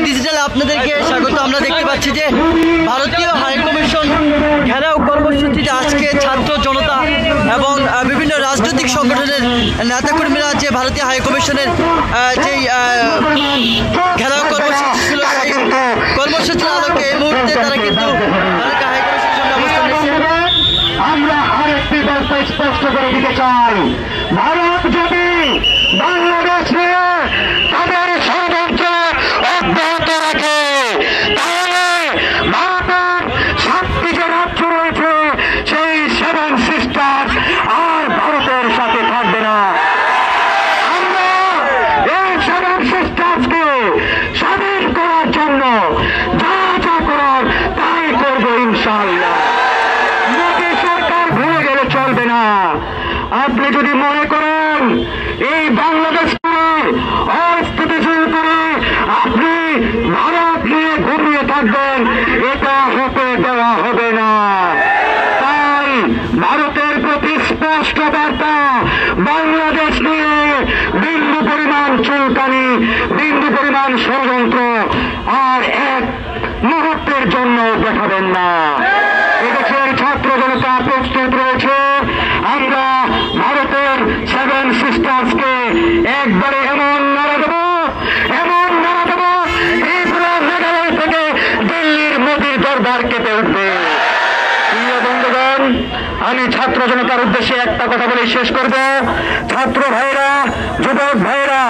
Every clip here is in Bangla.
ডিজিটাল আপনাদেরকে স্বাগত। আমরা দেখতে পাচ্ছি যে ভারতীয় হাইকমিশন ঘেরাও কর্মসূচিতে আজকে ছাত্র জনতা এবং বিভিন্ন রাজনৈতিক সংগঠনের নেতাকর্মীরা যে ভারতীয় হাইকমিশনের যেই ঘেরাও কর্মসূচি ছিল সেই কর্মসূচির আলোকে এই মুহূর্তে তারা কিন্তু ভারতীয় হাইকমিশনের সামনে অবস্থান নিয়েছে। আমরা আরেকটি বার্তা স্পষ্ট করে দিতে চাই, ভারত যদি বাংলাদেশে তাদের ষড়যন্ত্র অব্যাহত রাখে তাহলে ভারতের 7টি যে রাজ্য রয়েছে সেই 7 সিস্টার আর ভারতের সাথে থাকবে না। আমরা এই 7 সিস্টার্সকে স্বাধীন করার জন্য যা যা করার তাই করবো ইনশাআল্লাহ। মোদী সরকার ভুলে গেলে চলবে না। আপনি যদি মনে করেন এই বাংলাদেশকে অস্থিতিশীল করে আপনি ভারত নিয়ে ঘুমিয়ে থাকবেন, এটা হতে দেওয়া হবে না। তাই ভারতের প্রতি স্পষ্ট বার্তা, বাংলাদেশ নিয়ে বিন্দু পরিমাণ চুলকানি, বিন্দু পরিমাণ ষড়যন্ত্র আর এক মুহূর্তের জন্য দেখাবেন না। এদেশের ছাত্র জনতা প্রস্তুত রয়েছে। আমরা ভারতের 7 সিস্টার্সকে একবারে এমন নাড়া দেব, এমন নাড়া দেব, এই পুরো মেঘালয় থেকে দিল্লির মোদীর দরবার কেঁপে উঠবে। প্রিয় বন্ধুগণ, আমি ছাত্র জনতার উদ্দেশ্যে একটা কথা বলে শেষ করব। ছাত্র ভাইরা, যুবক ভাইরা,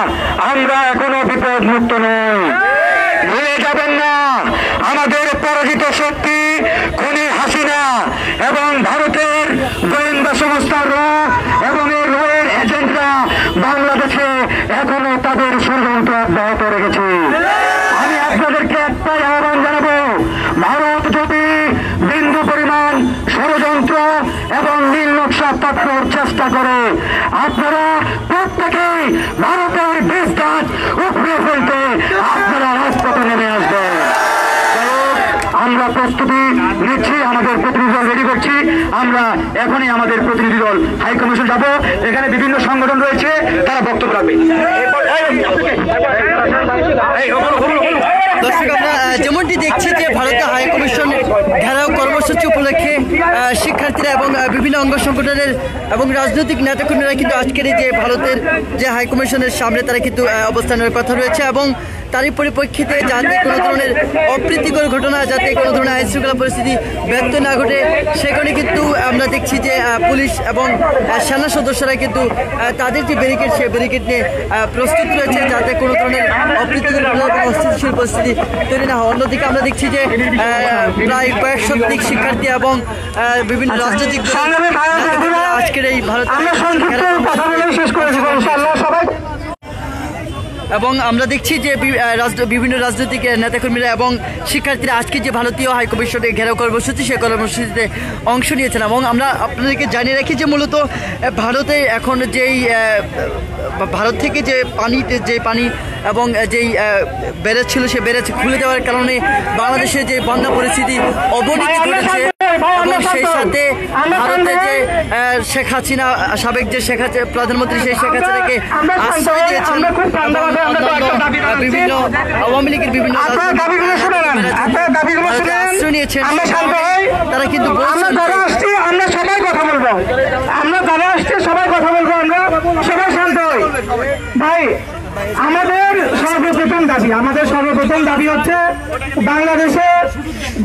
আমরা এখনো বিপদ মুক্ত নই। ভুলে যাবেন না, আমাদের পরাজিত শক্তি খুনি হাসিনা এবং ভারতের গোয়েন্দা সংস্থার র এবং এর রয়ের এজেন্টরা বাংলাদেশে এখনো তাদের ষড়যন্ত্র অব্যাহত রেখেছে। আমি আপনাদেরকে একটাই আহ্বান জানাবো, ভারত যদি বিন্দু পরিমাণ ষড়যন্ত্র এবং নীল নকশা তৎপর চেষ্টা করে, আপনারা প্রত্যেকেই ভারতের বীজ গাছ উপড়ে ফেলতে আপনারা রাজপথে নেমে আসবেন। আমরা প্রস্তুতি নিচ্ছি, আমাদের প্রতিনিধি দল রেডি করছি। আমরা এখনই আমাদের প্রতিনিধি দল হাইকমিশন যাব। এখানে বিভিন্ন সংগঠন রয়েছে, তারা বক্তব্য রাখবে। দর্শক, আমরা যেমনটি দেখছি যে ভারতীয় হাইকমিশন ঘেরাও কর্মসূচি উপলক্ষে শিক্ষার্থীরা এবং বিভিন্ন অঙ্গ সংগঠনের এবং রাজনৈতিক নেতাকর্মীরা কিন্তু আজকের এই যে ভারতের যে হাইকমিশনের সামনে তারা কিন্তু অবস্থানের কথা রয়েছে এবং তারই পরিপ্রেক্ষিতে যাতে কোনো ধরনের অপ্রীতিকর ঘটনা, যাতে কোনো ধরনের আইন শৃঙ্খলা পরিস্থিতি ব্যর্থ না ঘটে, সেখানে কিন্তু আমরা দেখছি যে পুলিশ এবং সেনা সদস্যরা কিন্তু তাদের যে ব্যারিকেড, সেই ব্যারিকেড নিয়ে প্রস্তুত রয়েছে যাতে কোনো ধরনের অপ্রীতিকর ঘটনা এবং অস্থিতিশীল পরিস্থিতি তৈরি না হয়। অন্যদিকে আমরা দেখছি যে প্রায় কয়েক শতাধিক শিক্ষার্থী এবং বিভিন্ন রাজনৈতিক আজকের এই ভারত এবং আমরা দেখছি যে বিভিন্ন রাজনৈতিক নেতাকর্মীরা এবং শিক্ষার্থীরা আজকে যে ভারতীয় হাইকমিশনে ঘেরাও কর্মসূচি, সেই কর্মসূচিতে অংশ নিয়েছেন। এবং আমরা আপনাদেরকে জানিয়ে রাখি যে মূলত ভারতে এখন যেই ভারত থেকে যে পানি এবং যেই ব্যারেজ ছিল, সেই ব্যারেজ খুলে দেওয়ার কারণে বাংলাদেশে যে বন্যা পরিস্থিতি অবনতি ঘটেছে এবং সেই সাথে ভারতে যে শেখ হাসিনা, সাবেক যে প্রধানমন্ত্রী, সেই শেখ হাসিনাকে আশ্রয় দিয়েছেন বিভিন্ন আওয়ামী লীগের বিভিন্ন আশ্রয় নিয়েছেন, তারা কিন্তু আমরা সবাই কথা বলবো, আমরা যারা আসছে সবাই কথা বলবো, আমরা সবাই শান্ত হই। ভাই, আমাদের সর্বপ্রথম দাবি হচ্ছে বাংলাদেশে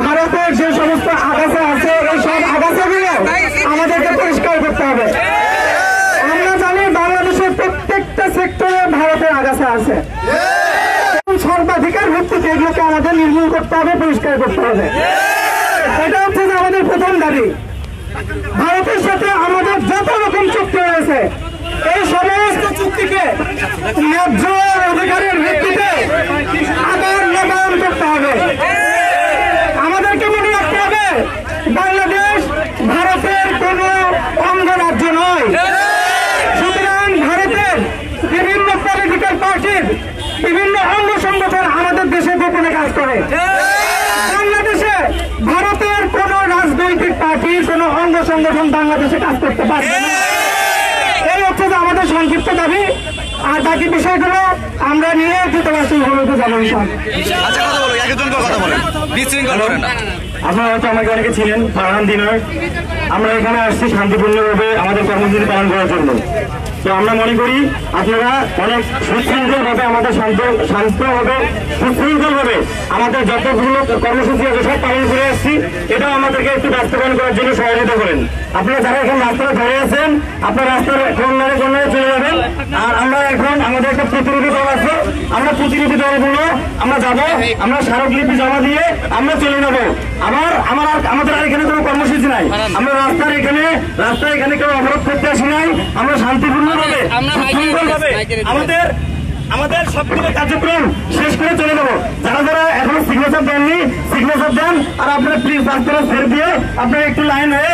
ভারতের যে সমস্ত আগাছা আছে, এই সব আগাছাগুলো আমাদেরকে পরিষ্কার করতে হবে। আমরা জানি বাংলাদেশের প্রত্যেকটা সেক্টরে ভারতের আগাছা আছে, সর্বাধিকার ভিত্তিতে এগুলোকে আমাদের নির্মূল করতে হবে, পরিষ্কার করতে হবে। এটা হচ্ছে যে আমাদের প্রথম দাবি। ভারতের সাথে আমাদের যত রকম চুক্তি রয়েছে, এই সমস্ত চুক্তিকে ন্যায্য অধিকারের ভিত্তিতে আবার নবায়ন করতে হবে। আমাদেরকে মনে রাখতে হবে, বাংলাদেশ ভারতের কোন অঙ্গরাজ্য নয়। সুতরাং ভারতের বিভিন্ন পলিটিক্যাল পার্টির বিভিন্ন অঙ্গ সংগঠন আমাদের দেশে গোপনে কাজ করে। বাংলাদেশে ভারতের কোন রাজনৈতিক পার্টির কোন অঙ্গ সংগঠন বাংলাদেশে কাজ করতে পারবে না। এই হচ্ছে আমাদের সংক্ষিপ্ত দাবি। আর বাকি বিষয়গুলো আমরা নিয়োজিত বাস্তবায়িত যাবো। আচ্ছা কথা বলো, একজন কথা বলেন, বিশৃঙ্খল করেন না। আপনারা হয়তো আমাকে অনেকে ছিলেন, ফারহান দিনার। আমরা এখানে আসছি শান্তিপূর্ণভাবে আমাদের কর্মসূচি পালন করার জন্য। তো আমরা মনে করি আপনারা অনেক সুশৃঙ্খলভাবে আমাদের শান্তভাবে সুশৃঙ্খলভাবে আমাদের যতগুলো কর্মসূচি আছে সব পালন করে আসছি, এটাও আমাদেরকে একটু বাস্তবায়ন করার জন্য সহযোগিতা করেন। আপনারা যারা এখন রাস্তায় দাঁড়িয়ে আছেন, আপনারা রাস্তার কর্নারে কর্নারে চলে যাবেন। আর আমরা এখন আমাদের একটা প্রতিনিধি দল আছে, আমরা প্রতিনিধি দলগুলো আমরা যাবো, আমরা স্মারকলিপি জমা দিয়ে আমরা চলে যাবো। আমাদের আর এখানে কোনো কর্মসূচি নাই। আমরা রাস্তায় এখানে কেউ অবরোধ করতে আসি নাই। আমরা শান্তিপূর্ণভাবে আমাদের সবগুলো কার্যক্রম শেষ করে চলে যাবো। যারা এখনো সিগনেচার দেননি সিগনেচার দেন। আর আপনারা প্লিজ রাস্তাটা ছেড়ে দিয়ে আপনারা একটু লাইন হয়ে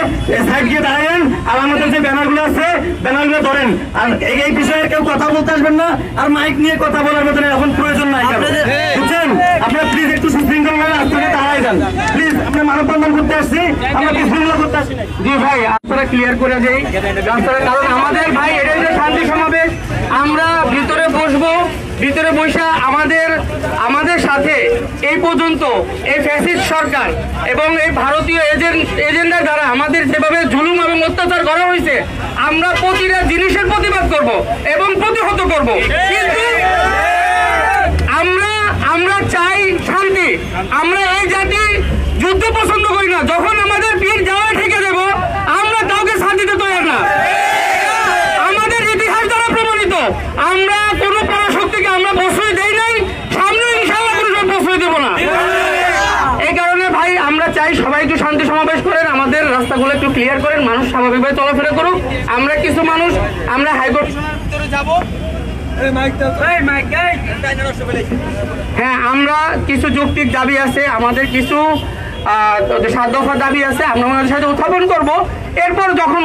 সাইড দিয়ে দাঁড়াবেন। আর আমাদের যে ব্যানারগুলো আছে ব্যানারগুলো ধরেন। আর এই বিষয়ে কেউ কথা বলতে আসবেন না। আর মাইক নিয়ে কথা বলার মতন এখন প্রয়োজন নাই, বুঝছেন? আপনারা প্লিজ একটু সুশৃঙ্খলভাবে রাস্তাটা দাঁড়ায় যান প্লিজ। আমরা মানববন্ধন করতে আসছি, আমরা বিশৃঙ্খলা করতে আসছি। জি ভাই, আপনারা ক্লিয়ার করে দেই রাস্তাটা, কারণ আমাদের ভাই এটাই যে শান্তি সমাবেশ। আমরা ভিতরে বসবো, ভিতরে বসে আমাদের সাথে এই পর্যন্ত এই ফ্যাসিস্ট সরকার এবং এই ভারতীয় এজেন্ডার দ্বারা আমাদের যেভাবে জুলুম এবং অত্যাচার করা হয়েছে, আমরা প্রতিটা জিনিসের প্রতিবাদ করব এবং প্রতিহত করব। কিন্তু আমরা চাই শান্তি। আমরা এই জাতি যুদ্ধ পছন্দ করি না। যখন আমাদের পীর যাওয়া ঠেকে দেব, আমরা কাউকে শান্তি দিতে তৈরি না। আমাদের ইতিহাস দ্বারা প্রমাণিত, আমরা কোনো পরাশক্তিকে আমরা প্রশ্রয় দেই নাই, সামনে ইনশাআল্লাহ কোনো প্রশ্রয় দেব না। এই কারণে ভাই আমরা চাই সবাই একটু শান্তি সমাবেশ করেন, আমাদের রাস্তাগুলো একটু ক্লিয়ার করেন, মানুষ স্বাভাবিকভাবে চলাফেরা করুক। আমরা কিছু মানুষ আমরা হাইকোর্ট যাব। হ্যাঁ, আমরা কিছু যৌক্তিক দাবি আছে, আমাদের কিছু 7 দফা দাবি আছে, আমরা ওনাদের সাথে উত্থাপন করব। এরপর যখন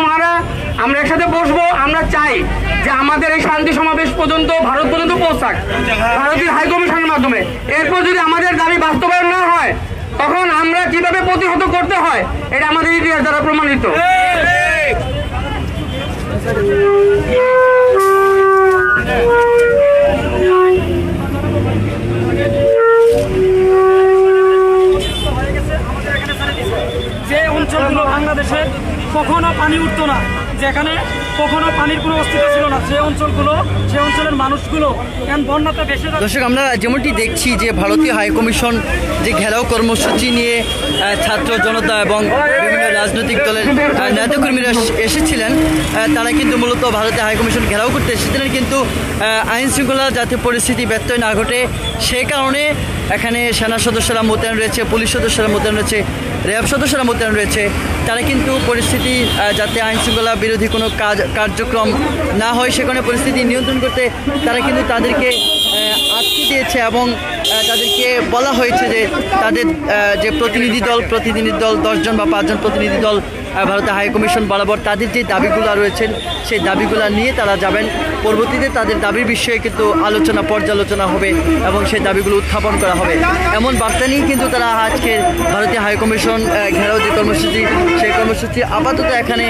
আমরা একসাথে বসবো, আমরা চাই যে আমাদের এই শান্তি সমাবেশ পর্যন্ত ভারত পর্যন্ত পৌঁছাক ভারতীয় হাইকমিশনের মাধ্যমে। এরপর যদি আমাদের দাবি বাস্তবায়ন না হয়, তখন আমরা কিভাবে প্রতিহত করতে হয় এটা আমাদের ইতিহাস দ্বারা প্রমাণিত। যে অঞ্চলগুলো বাংলাদেশে কখনো পানি উঠতো না, যেখানে কখনো পানির কোনো অস্তিত্ব ছিল না, সে অঞ্চলের মানুষগুলো এখন বন্যাতে ভেসে যাচ্ছে। দর্শক, আমরা যেমনটি দেখছি যে ভারতীয় হাইকমিশন যে ঘেরাও কর্মসূচি নিয়ে ছাত্র জনতা এবং বিভিন্ন রাজনৈতিক দলের নেতাকর্মীরা এসেছিলেন, তারা কিন্তু মূলত ভারতীয় হাইকমিশন ঘেরাও করতে এসেছিলেন। কিন্তু আইন শৃঙ্খলা যাতে পরিস্থিতি ব্যত্যয় না ঘটে সে কারণে এখানে সেনা সদস্যরা মোতায়েন রয়েছে, পুলিশ সদস্যরা মোতায়েন রয়েছে, র্যাব সদস্যরা মোতায়েন রয়েছে। তারা কিন্তু পরিস্থিতি যাতে আইন শৃঙ্খলা বিরোধী কোনো কার্যক্রম না হয় সেখানে পরিস্থিতি নিয়ন্ত্রণ করতে তারা কিন্তু তাদেরকে আটকে দিয়েছে এবং তাদেরকে বলা হয়েছে যে তাদের যে প্রতিনিধি দল 10 জন বা 5 জন প্রতিনিধি দল ভারতের হাইকমিশন বরাবর তাদের যে দাবিগুলো রয়েছেন সেই দাবিগুলো নিয়ে তারা যাবেন। পরবর্তীতে তাদের দাবির বিষয়ে কিন্তু পর্যালোচনা হবে এবং সেই দাবিগুলো উত্থাপন করা হবে, এমন বার্তা নিয়ে কিন্তু তারা আজকে ভারতীয় হাইকমিশন ঘেরাও যে কর্মসূচি সেই কর্মসূচি আপাতত এখানে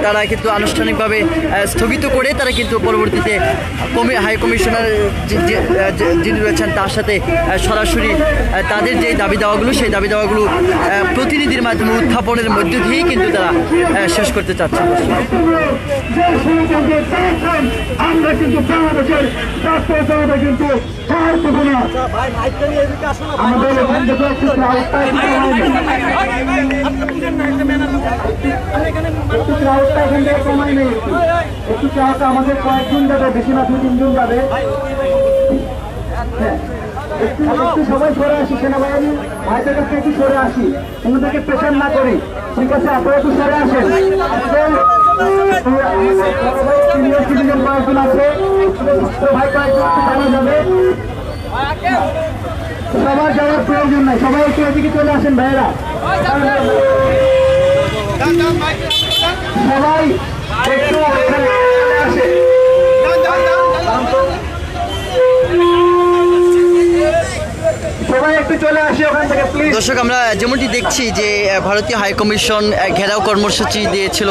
তারা কিন্তু আনুষ্ঠানিকভাবে স্থগিত করে তারা কিন্তু পরবর্তীতে হাইকমিশনার যিনি রয়েছেন তার সাথে সরাসরি তাদের যে দাবি দেওয়াগুলো সেই দাবি দেওয়াগুলো প্রতিনিধির মাধ্যমে উত্থাপনের মধ্য দিয়েই কিন্তু তারা শেষ করতে চাচ্ছেন। আমরা কিন্তু বাংলাদেশের কিন্তু আমাদের কয়েকজন যাবে, বেশি না 2-3 জন যাবে। একটু সবাই সরে আসি, সেনাবাহিনী ভাইদের কাছে একটু সরে আসি, অন্যদেরকে প্রেশার না করি, ঠিক আছে? আপনারা একটু সরে আসেন। কয়েকজন আছে, ভাই কয়েকজন জানা যাবে, সবার যাওয়ার প্রয়োজন নাই, সবাই একটু এদিকে চলে আসেন ভাইয়েরা, সবাই একটু আসে। সবাই একটু চলে আসি ওখান থেকে প্লিজ। দর্শক, আমরা যেমনটি দেখছি যে ভারতীয় হাইকমিশন ঘেরাও কর্মসূচি দিয়েছিল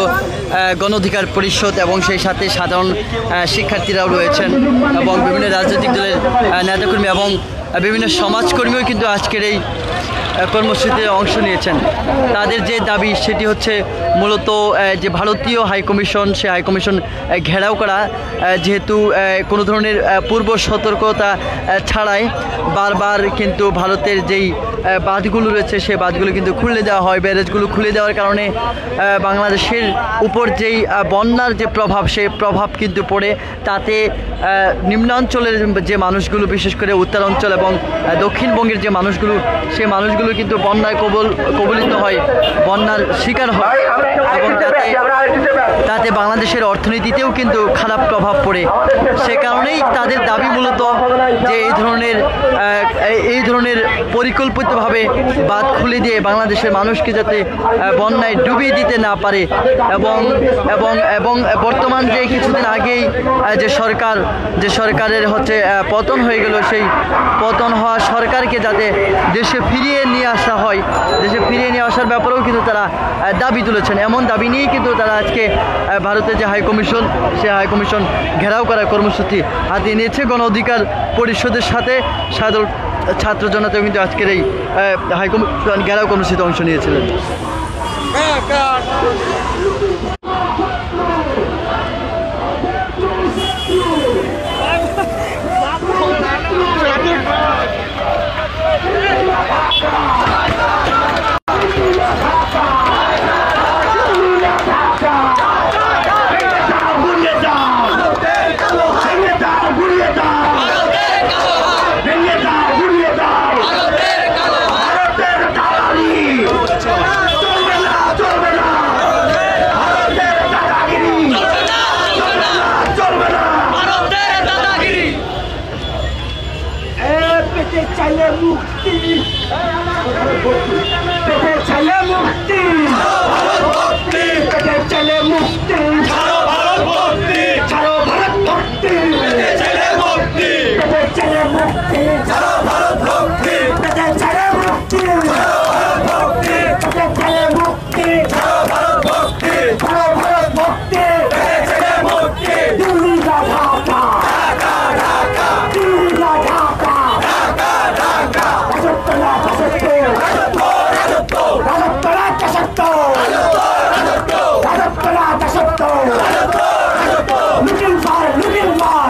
গণ অধিকার পরিষদ এবং সেই সাথে সাধারণ শিক্ষার্থীরাও রয়েছেন এবং বিভিন্ন রাজনৈতিক দলের নেতাকর্মী এবং বিভিন্ন সমাজকর্মীও কিন্তু আজকের এই কর্মসূচিতে অংশ নিয়েছেন। তাদের যে দাবি সেটি হচ্ছে মূলত যে ভারতীয় হাইকমিশন, সে হাইকমিশন ঘেরাও করা, যেহেতু কোনো ধরনের পূর্ব সতর্কতা ছাড়াই বারবার কিন্তু ভারতের যেই বাঁধগুলো রয়েছে সেই বাঁধগুলো কিন্তু খুলে দেওয়া হয়। ব্যারেজগুলো খুলে দেওয়ার কারণে বাংলাদেশের উপর যেই বন্যার যে প্রভাব, সেই প্রভাব কিন্তু পড়ে। তাতে নিম্নাঞ্চলের যে মানুষগুলো, বিশেষ করে উত্তরাঞ্চল এবং দক্ষিণবঙ্গের যে মানুষগুলো, সেই মানুষগুলো কিন্তু বন্যায় কবলিত হয়, বন্যার শিকার হয় এবং তাতে বাংলাদেশের অর্থনীতিতেও কিন্তু খারাপ প্রভাব পড়ে। সে কারণেই তাদের দাবি মূলত যে এই ধরনের পরিকল্পিতভাবে বাঁধ খুলে দিয়ে বাংলাদেশের মানুষকে যাতে বন্যায় ডুবিয়ে দিতে না পারে এবং এবং এবং বর্তমান যে কিছুদিন আগেই যে সরকারের হচ্ছে পতন হয়ে গেল, সেই পতন হওয়া সরকারকে যাতে দেশে ফিরিয়ে নিয়ে আসা হয়, দেশে ফিরিয়ে নিয়ে আসার ব্যাপারেও কিন্তু তারা দাবি তুলেছেন। এমন দাবি নিয়েই কিন্তু তারা আজকে ভারতের যে হাইকমিশন, সে হাইকমিশন ঘেরাও করার কর্মসূচি হাতে নিয়েছে। গণ অধিকার পরিষদের সাথে সাধারণ ছাত্র জনতাও কিন্তু আজকের এই হাইকমিশন ঘেরাও কর্মসূচিতে অংশ নিয়েছিলেন। চাইলে মুক্তি, চাইলে মুক্তি, চাইলে মুক্তি, ছাড়ো ভারত ভক্তি, ছাড়ো ভারত ভক্তি, চাইলে মুক্তি, চাইলে মুক্তি, ছাড়ো ভারত ভক্তি, চাইলে মুক্তি, ছাড়ো ভারত ভক্তি, চাইলে মুক্তি, ছাড়ো ভারত ভক্তি, ছাড়ো ভারত ভক্তি, চাইলে মুক্তি, Delhi Dhaka Dhaka Dhaka, Delhi Dhaka looking for, looking for,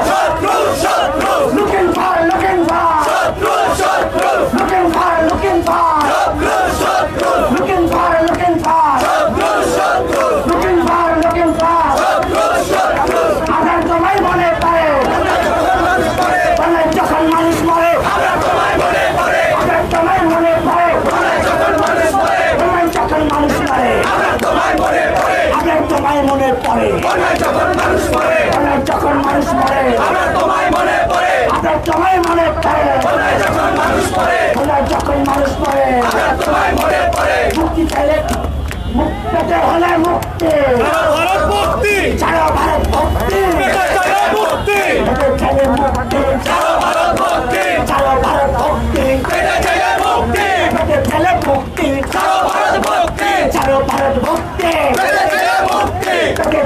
looking for, looking for, looking for, looking for, looking for, looking for, looking for, looking for, আপনার তোমায় মনে পড়ে, যখন মানুষ মরে, আপনার তোমায় মনে পড়ে, আপনার তোমায় মনে পড়ে, যখন মানুষ মরে, যখন মানুষ মরে, আপনার তোমায় মনে পড়ে, আপনার তোমায় মনে পড়ে, যখন মানুষ মরে, যখন মানুষ মরে, আপনার তোমায় মনে পড়ে, আপনার তোমায় মনে পড়ে, যখন মানুষ মরে, যখন মানুষ মরে, আপনার তোমায় মনে পড়ে, মুক্তি চাইলে মুক্তি হলে মুক্তি, ভারত মুক্তি, ছাড়ো ভারত মুক্তি, চাইলে মুক্তি, চাইলে মুক্তি, ছাড়ো ভারত মুক্তি, ছাড়ো ভারত মুক্তি, চাইলে মুক্তি, চাইলে মুক্তি, ছাড়ো ভারত মুক্তি, ছাড়ো ভারত মুক্তি, চাইলে মুক্তি,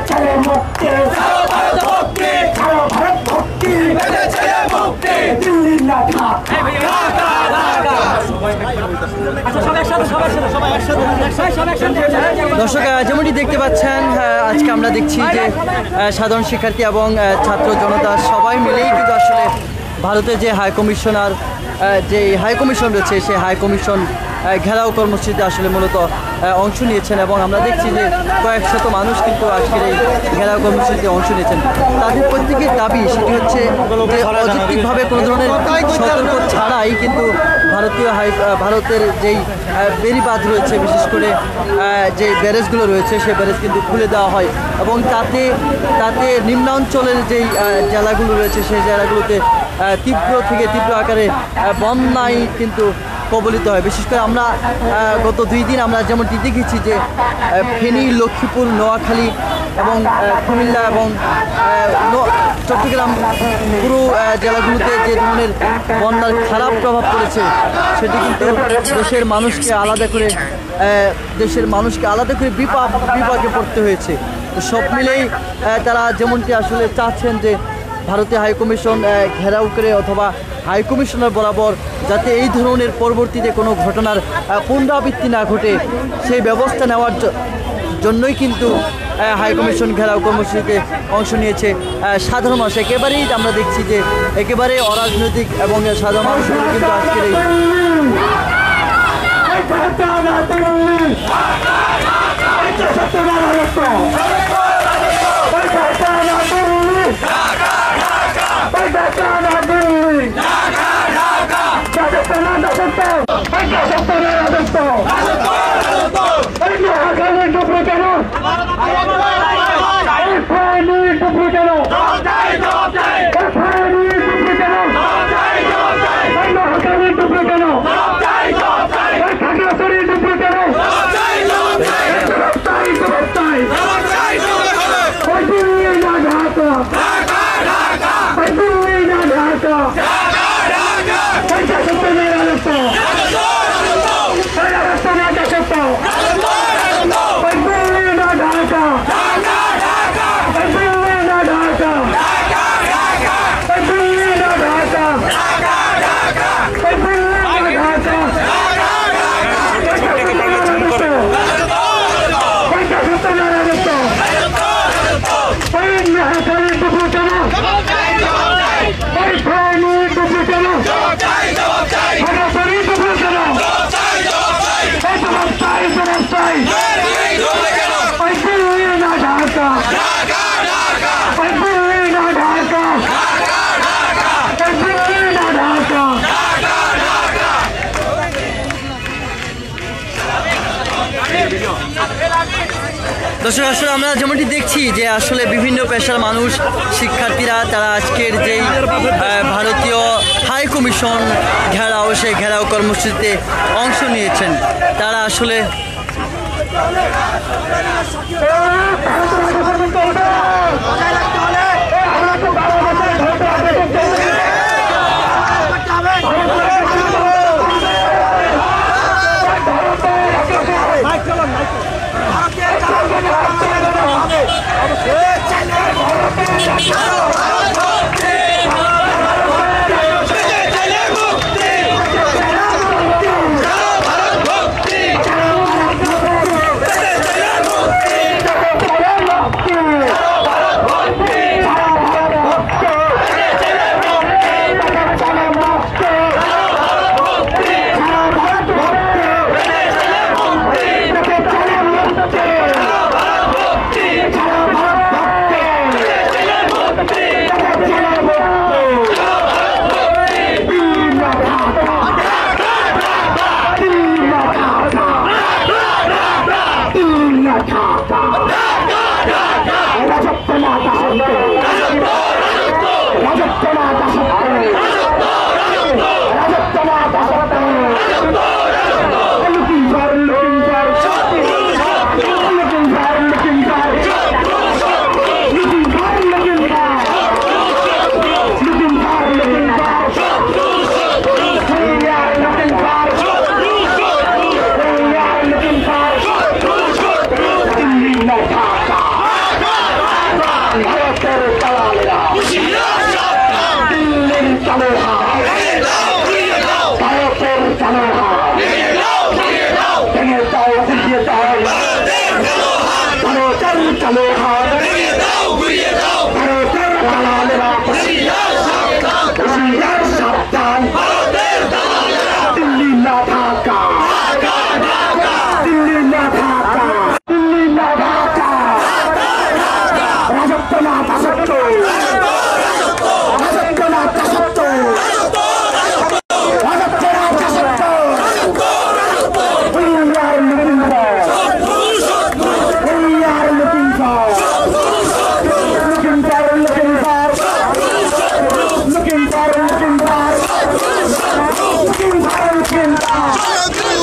চাইলে মুক্তি, ছাড়ো ভারত মুক্তি, ছাড়ো ভারত মুক্তি, চাইলে মুক্তি, দিল্লি না ঢাকা ঢাকা ঢাকা। দর্শক, যেমনটি দেখতে পাচ্ছেন, আজকে আমরা দেখছি যে সাধারণ শিক্ষার্থী এবং ছাত্র জনতা সবাই মিলেই কিন্তু আসলে ভারতের যে হাইকমিশনার যে হাইকমিশন রয়েছে, সেই হাইকমিশন ঘেরাও কর্মসূচিতে আসলে মূলত অংশ নিয়েছেন এবং আমরা দেখছি যে কয়েক শত মানুষ কিন্তু আজকের এই ঘেরাও কর্মসূচিতে অংশ নিয়েছেন। তাদের প্রত্যেকের দাবি সেটি হচ্ছে যে অযৌক্তিকভাবে কোনো ধরনের সতর্ক ছাড়াই কিন্তু ভারতের যেই বেড়িবাঁধ রয়েছে, বিশেষ করে যে ব্যারেজগুলো রয়েছে, সেই ব্যারেজ কিন্তু খুলে দেওয়া হয় এবং তাতে নিম্নাঞ্চলের যেই জেলাগুলো রয়েছে, সেই জেলাগুলোতে তীব্র থেকে তীব্র আকারে বন্যায় কিন্তু কবলিত হয়। বিশেষ করে আমরা গত 2 দিন আমরা যেমনটি দেখেছি যে ফেনী, লক্ষ্মীপুর, নোয়াখালী এবং কুমিল্লা এবং চট্টগ্রাম পুরো জেলাগুলোতে যে ধরনের বন্যার খারাপ প্রভাব পড়েছে সেটি কিন্তু দেশের মানুষকে আলাদা করে বিপাকে পড়তে হয়েছে। তো সব মিলেই তারা যেমনটি আসলে চাচ্ছেন যে ভারতীয় হাইকমিশন ঘেরাও করে অথবা হাইকমিশনার বরাবর যাতে এই ধরনের পরবর্তীতে কোনো ঘটনার পুনরাবৃত্তি না ঘটে সেই ব্যবস্থা নেওয়ার জন্যই কিন্তু হাইকমিশন ঘেরাও কর্মসূচিতে অংশ নিয়েছে সাধারণ মানুষ। একেবারেই আমরা দেখছি যে একেবারে অরাজনৈতিক এবং সাধারণ মানুষগুলো কিন্তু আজকের এই দর্শক আসলে আমরা যেমনটি দেখছি যে আসলে বিভিন্ন পেশার মানুষ, শিক্ষার্থীরা তারা আজকের যেই ভারতীয় হাই কমিশন ঘেরাও সেই ঘেরাও কর্মসূচিতে অংশ নিয়েছেন তারা আসলে জিন্দাবাদ